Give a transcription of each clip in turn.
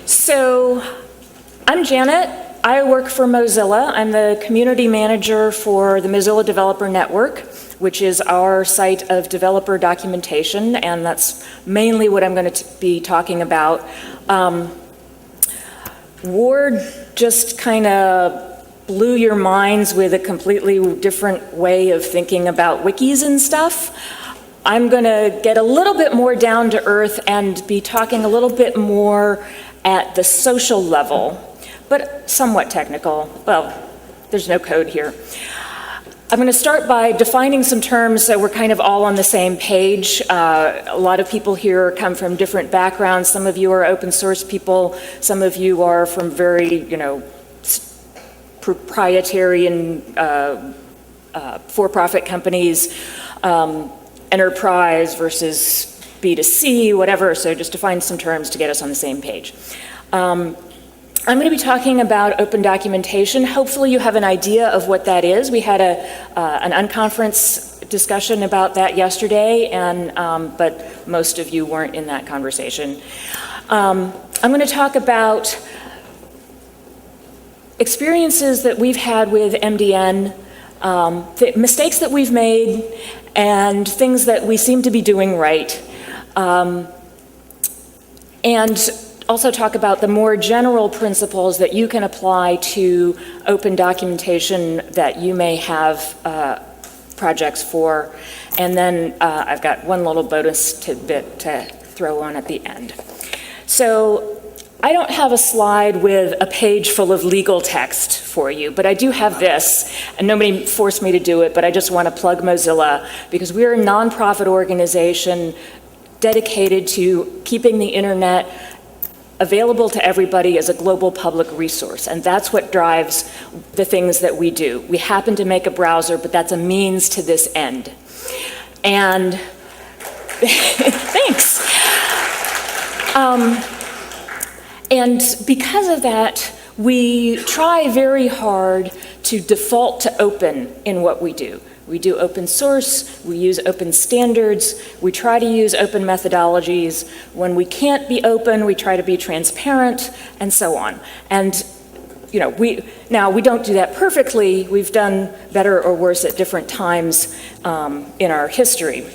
So, I'm Janet. I work for Mozilla. I'm the community manager for the Mozilla Developer Network, which is our site of developer documentation, and that's mainly what I'm going to be talking about. Ward just kind of blew your minds with a completely different way of thinking about wikis and stuff. I'm going to get a little bit more down to earth and be talking a little bit more at the social level, but somewhat technical. Well, there's no code here. I'm going to start by defining some terms so we're kind of all on the same page. A lot of people here come from different backgrounds. Some of you are open source people. Some of you are from very, proprietary and for-profit companies, enterprise versus B2C, whatever. So just define some terms to get us on the same page. I'm going to be talking about open documentation. Hopefully you have an idea of what that is. We had an unconference discussion about that yesterday, but most of you weren't in that conversation. I'm going to talk about experiences that we've had with MDN, the mistakes that we've made, and things that we seem to be doing right. And also talk about the more general principles that you can apply to open documentation that you may have projects for. And then I've got one little bonus tidbit to throw on at the end. So I don't have a slide with a page full of legal text for you, but I do have this, and nobody forced me to do it, but I just want to plug Mozilla because we're a nonprofit organization dedicated to keeping the internet available to everybody as a global public resource, and that's what drives the things that we do. We happen to make a browser, but that's a means to this end. And thanks. And because of that, we try very hard to default to open in what we do. We do open source, we use open standards, we try to use open methodologies. When we can't be open, we try to be transparent, and so on. And we don't do that perfectly. We've done better or worse at different times in our history.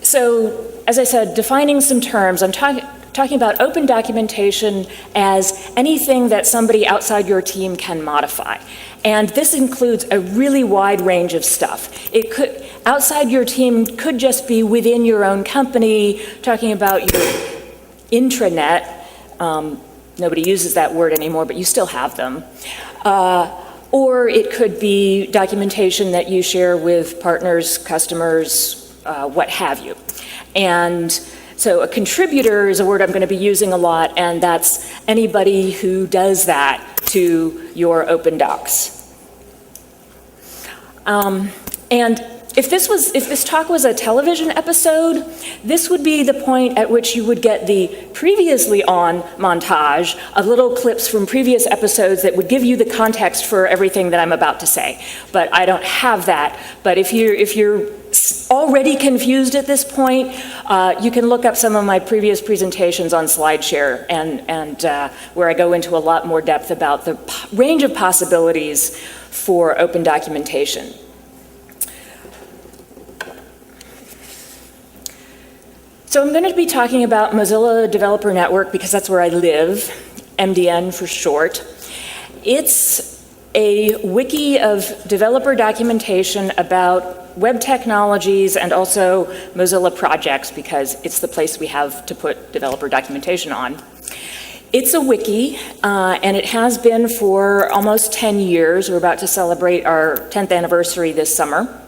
So, as I said, defining some terms, I'm talking about open documentation as anything that somebody outside your team can modify. And this includes a really wide range of stuff. Outside your team could just be within your own company, talking about your intranet. Nobody uses that word anymore, but you still have them. Or it could be documentation that you share with partners, customers, what have you. And so a contributor is a word I'm going to be using a lot, and that's anybody who does that to your open docs. And if this talk was a television episode, this would be the point at which you would get the previously on montage of little clips from previous episodes that would give you the context for everything that I'm about to say. But I don't have that. But if you're already confused at this point, you can look up some of my previous presentations on SlideShare, and where I go into a lot more depth about the range of possibilities for open documentation. So I'm going to be talking about Mozilla Developer Network because that's where I live, MDN for short. It's a wiki of developer documentation about web technologies and also Mozilla projects because it's the place we have to put developer documentation on. It's a wiki, and it has been for almost 10 years. We're about to celebrate our 10th anniversary this summer.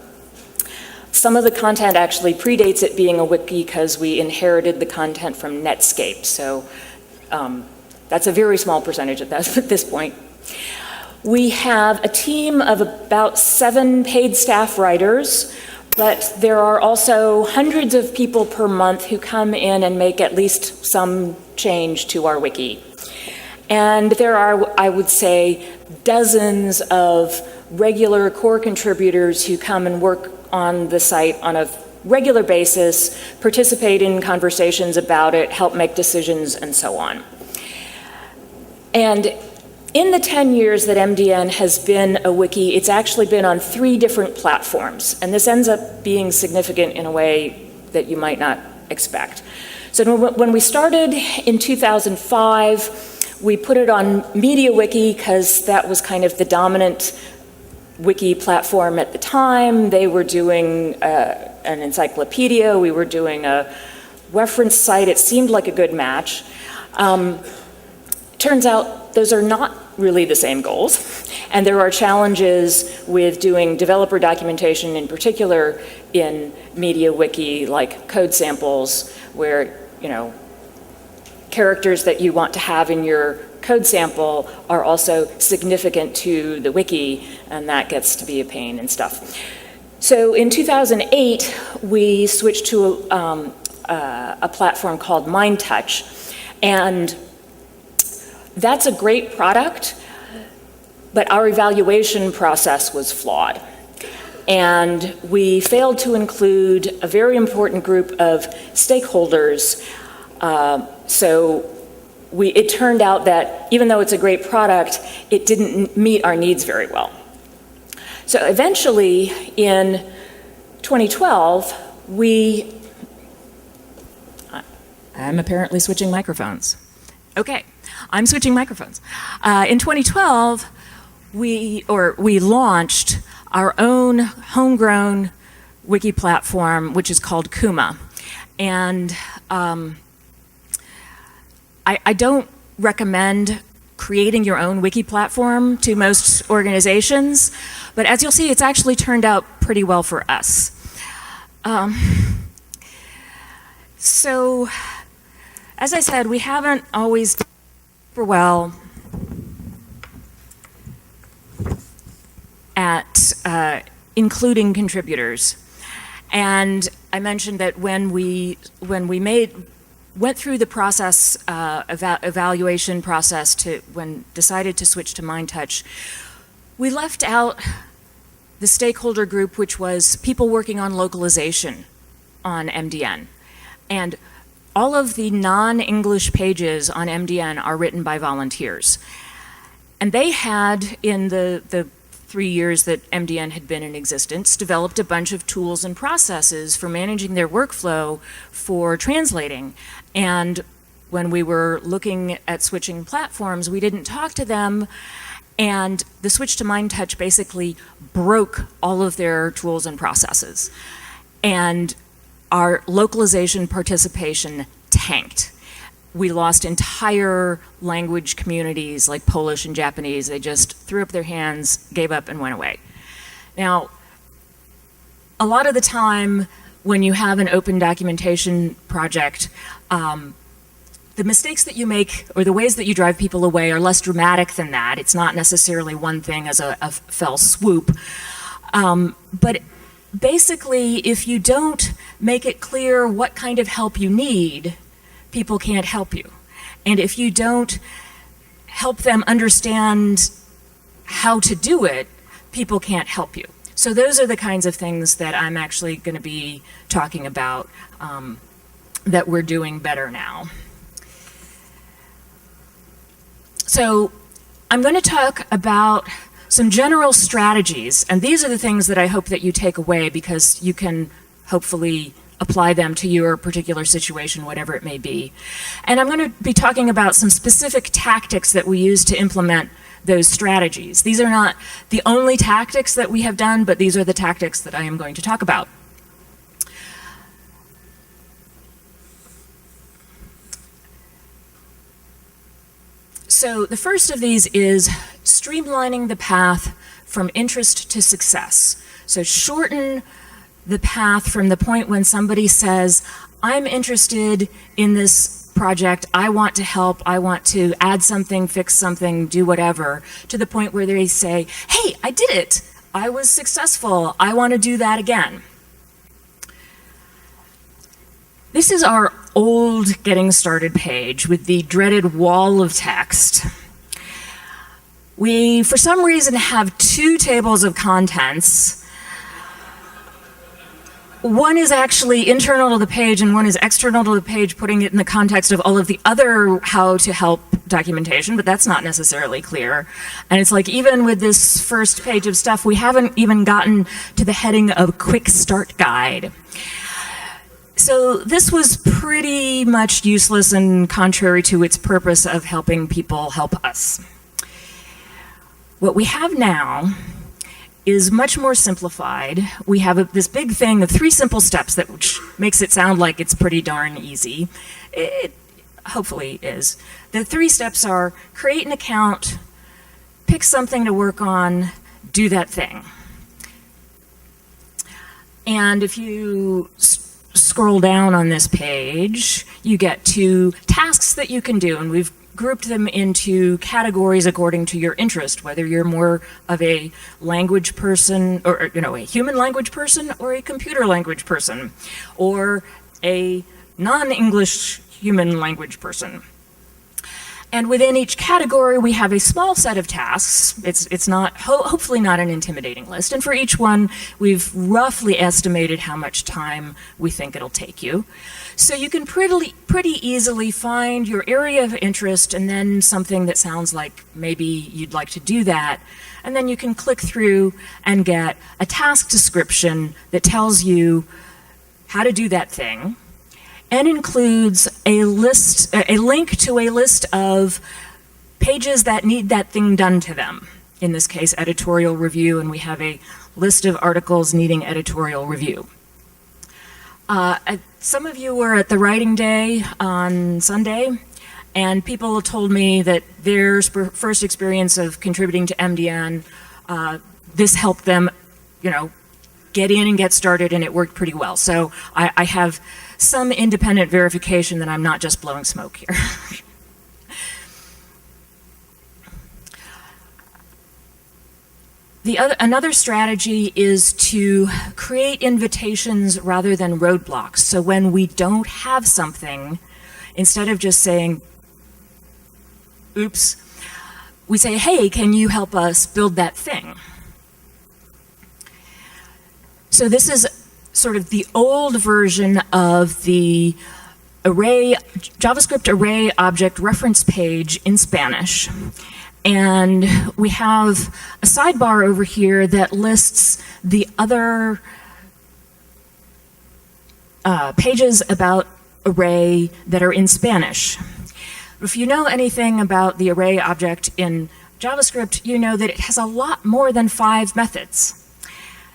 Some of the content actually predates it being a wiki because we inherited the content from Netscape, so that's a very small percentage at this point. We have a team of about 7 paid staff writers, but there are also hundreds of people per month who come in and make at least some change to our wiki. And there are, I would say, dozens of regular core contributors who come and work on the site on a regular basis, participate in conversations about it, help make decisions, and so on. And in the 10 years that MDN has been a wiki, it's actually been on 3 different platforms, and this ends up being significant in a way that you might not expect. So when we started in 2005, we put it on MediaWiki because that was kind of the dominant wiki platform at the time. They were doing an encyclopedia, we were doing a reference site. It seemed like a good match. Turns out those are not really the same goals, and there are challenges with doing developer documentation, in particular in MediaWiki, like code samples, where, you know, characters that you want to have in your code sample are also significant to the wiki, and that gets to be a pain and stuff. So in 2008, we switched to a platform called MindTouch, and that's a great product, but our evaluation process was flawed. And we failed to include a very important group of stakeholders. It turned out that even though it's a great product, it didn't meet our needs very well. So eventually, in 2012, I'm apparently switching microphones. Okay. I'm switching microphones. In 2012, we launched our own homegrown wiki platform, which is called Kuma. And I don't recommend creating your own wiki platform to most organizations, but as you'll see, it's actually turned out pretty well for us. So, as I said, we haven't always done super well at including contributors. And I mentioned that when we went through the process, evaluation process when decided to switch to MindTouch, we left out the stakeholder group, which was people working on localization on MDN. And all of the non-English pages on MDN are written by volunteers. And they had, in the 3 years that MDN had been in existence, developed a bunch of tools and processes for managing their workflow for translating. And when we were looking at switching platforms, we didn't talk to them, and the switch to MindTouch basically broke all of their tools and processes. And our localization participation tanked. We lost entire language communities like Polish and Japanese. They just threw up their hands, gave up, and went away. Now, a lot of the time when you have an open documentation project, the mistakes that you make or the ways that you drive people away are less dramatic than that. It's not necessarily one thing as a fell swoop. But basically, if you don't make it clear what kind of help you need, people can't help you. And if you don't help them understand how to do it, people can't help you. So those are the kinds of things that I'm actually going to be talking about that we're doing better now. So I'm going to talk about some general strategies, and these are the things that I hope that you take away because you can hopefully apply them to your particular situation, whatever it may be. And I'm going to be talking about some specific tactics that we use to implement those strategies. These are not the only tactics that we have done, but these are the tactics that I am going to talk about. So the first of these is streamlining the path from interest to success. So shorten the path from the point when somebody says, I'm interested in this project, I want to help, I want to add something, fix something, do whatever, to the point where they say, hey, I did it, I was successful, I want to do that again. This is our old Getting Started page with the dreaded wall of text. We, for some reason, have 2 tables of contents. One is actually internal to the page and one is external to the page, putting it in the context of all of the other how to help documentation, but that's not necessarily clear. And it's like, even with this first page of stuff, we haven't even gotten to the heading of quick start guide. So this was pretty much useless and contrary to its purpose of helping people help us. What we have now is much more simplified. We have this big thing of 3 simple steps which makes it sound like it's pretty darn easy. It hopefully is. The 3 steps are: create an account, pick something to work on, do that thing. And if you scroll down on this page, you get to tasks that you can do, and we've grouped them into categories according to your interest, whether you're more of a language person, or a human language person, or a computer language person, or a non-English human language person. And within each category, we have a small set of tasks. It's not, hopefully not an intimidating list. And for each one, we've roughly estimated how much time we think it'll take you. So you can pretty easily find your area of interest and then something that sounds like maybe you'd like to do that. And then you can click through and get a task description that tells you how to do that thing, and includes a link to a list of pages that need that thing done to them. In this case, editorial review, and we have a list of articles needing editorial review. Some of you were at the writing day on Sunday, and people told me that their first experience of contributing to MDN, this helped them, get in and get started, and it worked pretty well. So I have some independent verification that I'm not just blowing smoke here. Another strategy is to create invitations rather than roadblocks. So when we don't have something, instead of just saying, oops, we say, hey, can you help us build that thing? So this is sort of the old version of the JavaScript array object reference page in Spanish. And we have a sidebar over here that lists the other pages about array that are in Spanish. If you know anything about the array object in JavaScript, you know that it has a lot more than 5 methods.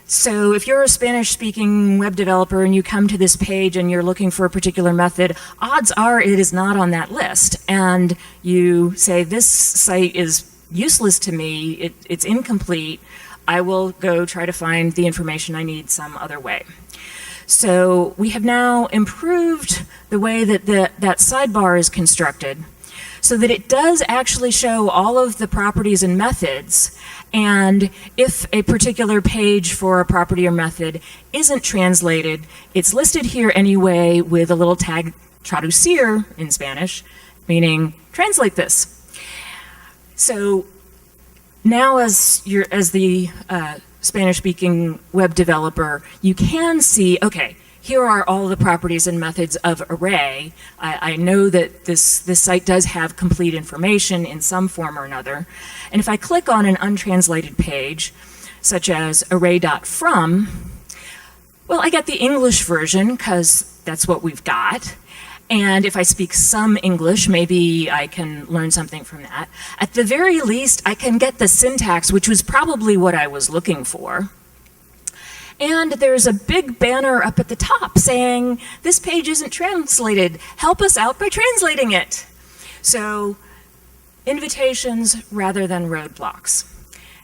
So if you're a Spanish-speaking web developer and you come to this page and you're looking for a particular method, odds are it is not on that list. And you say, this site is useless to me, it's incomplete, I will go try to find the information I need some other way. So we have now improved the way that that sidebar is constructed so that it does actually show all of the properties and methods. And if a particular page for a property or method isn't translated, it's listed here anyway with a little tag traducir in Spanish, meaning translate this. So now as the Spanish-speaking web developer, you can see, okay, here are all the properties and methods of array. I know that this site does have complete information in some form or another. And if I click on an untranslated page, such as array.from, well, I get the English version because that's what we've got. And if I speak some English, maybe I can learn something from that. At the very least, I can get the syntax, which was probably what I was looking for. And there's a big banner up at the top saying, this page isn't translated. Help us out by translating it. So invitations rather than roadblocks.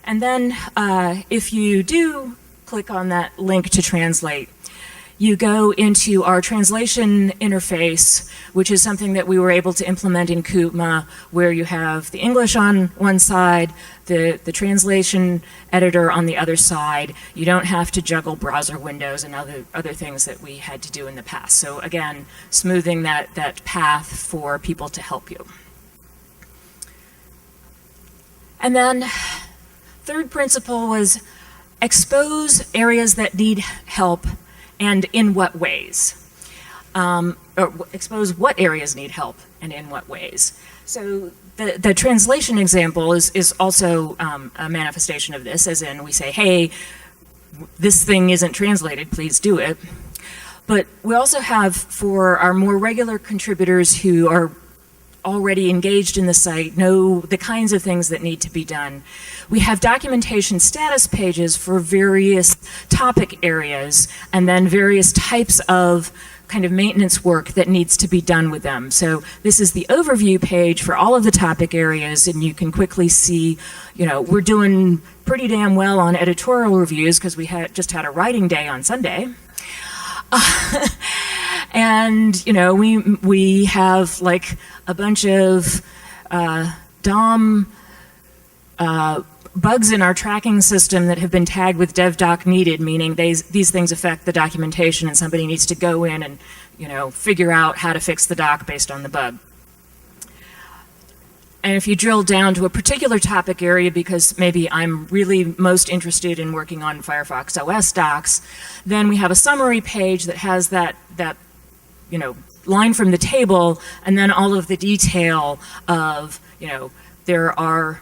And then if you do click on that link to translate, you go into our translation interface, which is something that we were able to implement in Kootma, where you have the English on one side, the translation editor on the other side. You don't have to juggle browser windows and other things that we had to do in the past. So again, smoothing that path for people to help you. And then third principle was expose areas that need help and in what ways. Or expose what areas need help and in what ways. So the translation example is also a manifestation of this, as in we say, hey, this thing isn't translated, please do it. But we also have, for our more regular contributors who are already engaged in the site, know the kinds of things that need to be done, we have documentation status pages for various topic areas and then various types of kind of maintenance work that needs to be done with them. So this is the overview page for all of the topic areas, and you can quickly see, you know, we're doing pretty damn well on editorial reviews because we just had a writing day on Sunday. And, you know, we have like a bunch of DOM bugs in our tracking system that have been tagged with devdoc needed, meaning these things affect the documentation and somebody needs to go in and, you know, figure out how to fix the doc based on the bug. And if you drill down to a particular topic area, because maybe I'm really most interested in working on Firefox OS docs, then we have a summary page that has that you know, line from the table, and then all of the detail of, you know, there are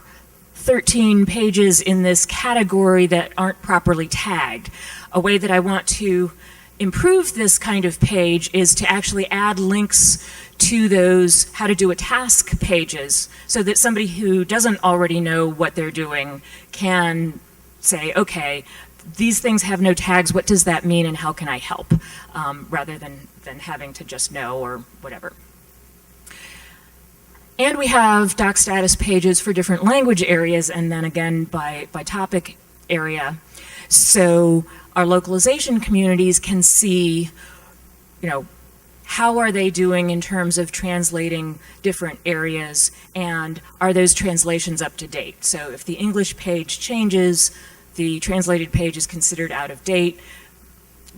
13 pages in this category that aren't properly tagged. A way that I want to improve this kind of page is to actually add links to those how to do a task pages, so that somebody who doesn't already know what they're doing can say, okay, these things have no tags, what does that mean and how can I help? Rather than having to just know or whatever. And we have doc status pages for different language areas, and then again by topic area. So our localization communities can see, you know, how are they doing in terms of translating different areas, and are those translations up to date? So if the English page changes, the translated page is considered out of date.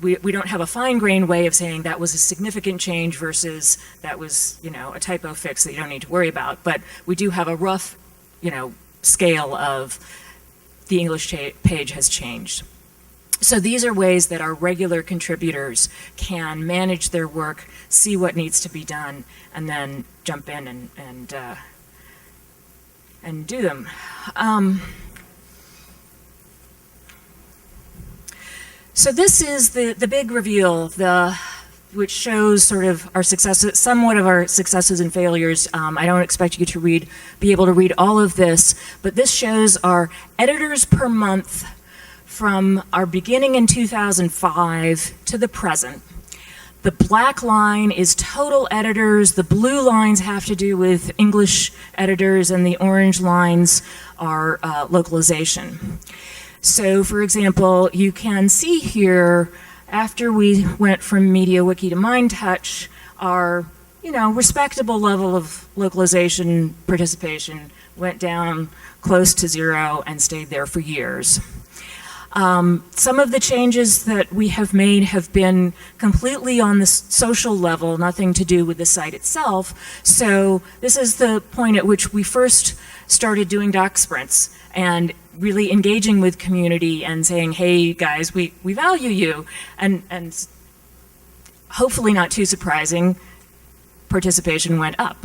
We don't have a fine-grained way of saying that was a significant change versus that was, you know, a typo fix that you don't need to worry about, but we do have a rough, you know, scale of the English page has changed. So these are ways that our regular contributors can manage their work, see what needs to be done, and then jump in and do them. So this is the big reveal, which shows sort of our successes, somewhat of our successes and failures. I don't expect you to be able to read all of this, but this shows our editors per month from our beginning in 2005 to the present. The black line is total editors, the blue lines have to do with English editors, and the orange lines are localization. So, for example, you can see here, after we went from MediaWiki to MindTouch, our, you know, respectable level of localization participation went down close to zero and stayed there for years. Some of the changes that we have made have been completely on the social level, nothing to do with the site itself. So this is the point at which we first started doing doc sprints and really engaging with community and saying, hey guys, we value you. And hopefully not too surprising, participation went up.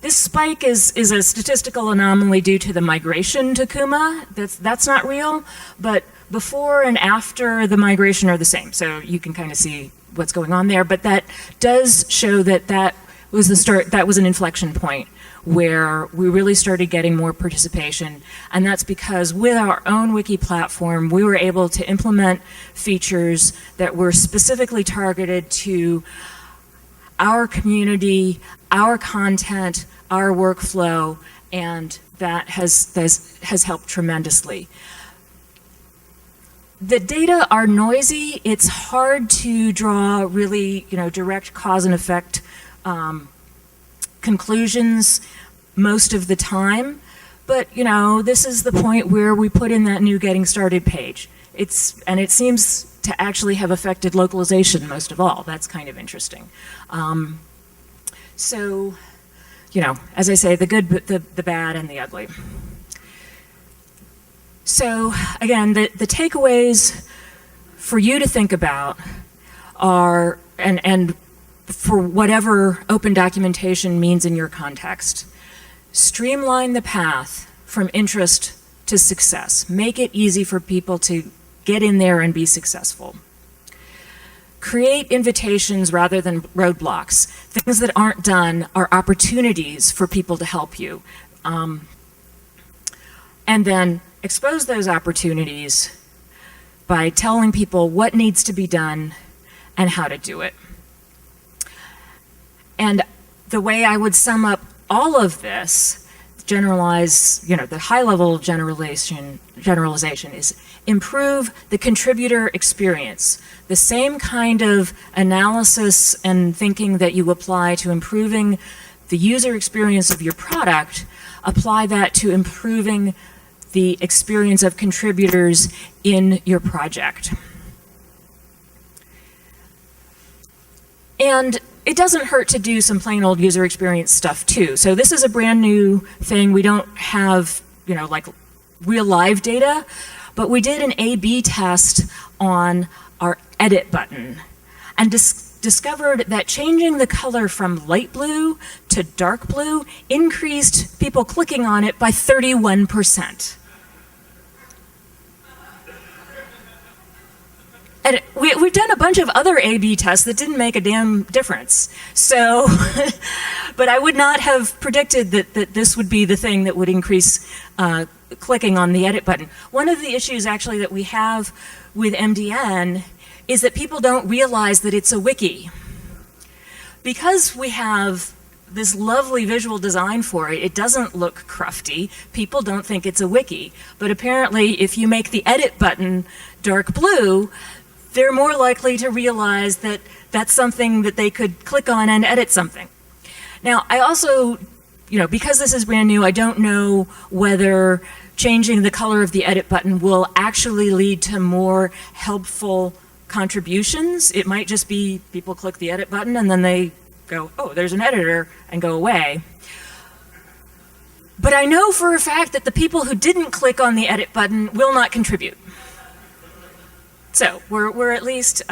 This spike is a statistical anomaly due to the migration to Kuma. That's not real, but before and after the migration are the same. So you can kind of see what's going on there, but that does show that was the start, that was an inflection point where we really started getting more participation. And that's because with our own wiki platform, we were able to implement features that were specifically targeted to our community, our content, our workflow, and that has helped tremendously. The data are noisy. It's hard to draw really, you know, direct cause and effect conclusions most of the time, but you know, this is the point where we put in that new getting started page. And it seems to actually have affected localization most of all. That's kind of interesting. So, you know, as I say, the good, the bad, and the ugly. So again, the takeaways for you to think about are, and for whatever open documentation means in your context, streamline the path from interest to success. Make it easy for people to get in there and be successful. Create invitations rather than roadblocks. Things that aren't done are opportunities for people to help you. And then expose those opportunities by telling people what needs to be done and how to do it. And the way I would sum up all of this, generalize, the high-level generalization is improve the contributor experience. The same kind of analysis and thinking that you apply to improving the user experience of your product, apply that to improving the experience of contributors in your project. And it doesn't hurt to do some plain old user experience stuff too. So this is a brand new thing. We don't have, like real live data, but we did an A/B test on our edit button and discovered that changing the color from light blue to dark blue increased people clicking on it by 31%. And we've done a bunch of other A/B tests that didn't make a damn difference. So, but I would not have predicted that this would be the thing that would increase clicking on the edit button. One of the issues actually that we have with MDN is that people don't realize that it's a wiki. Because we have this lovely visual design for it, it doesn't look crufty. People don't think it's a wiki. But apparently, if you make the edit button dark blue, they're more likely to realize that that's something that they could click on and edit something. Now, I also, because this is brand new, I don't know whether changing the color of the edit button will actually lead to more helpful contributions. It might just be people click the edit button and then they go, oh, there's an editor, and go away. But I know for a fact that the people who didn't click on the edit button will not contribute. So we're at least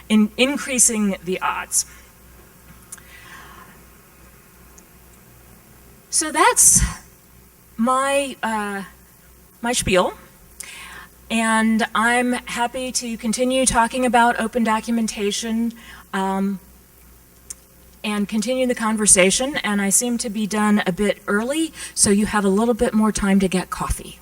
increasing the odds. So that's my spiel, and I'm happy to continue talking about open documentation and continue the conversation. And I seem to be done a bit early, so you have a little bit more time to get coffee.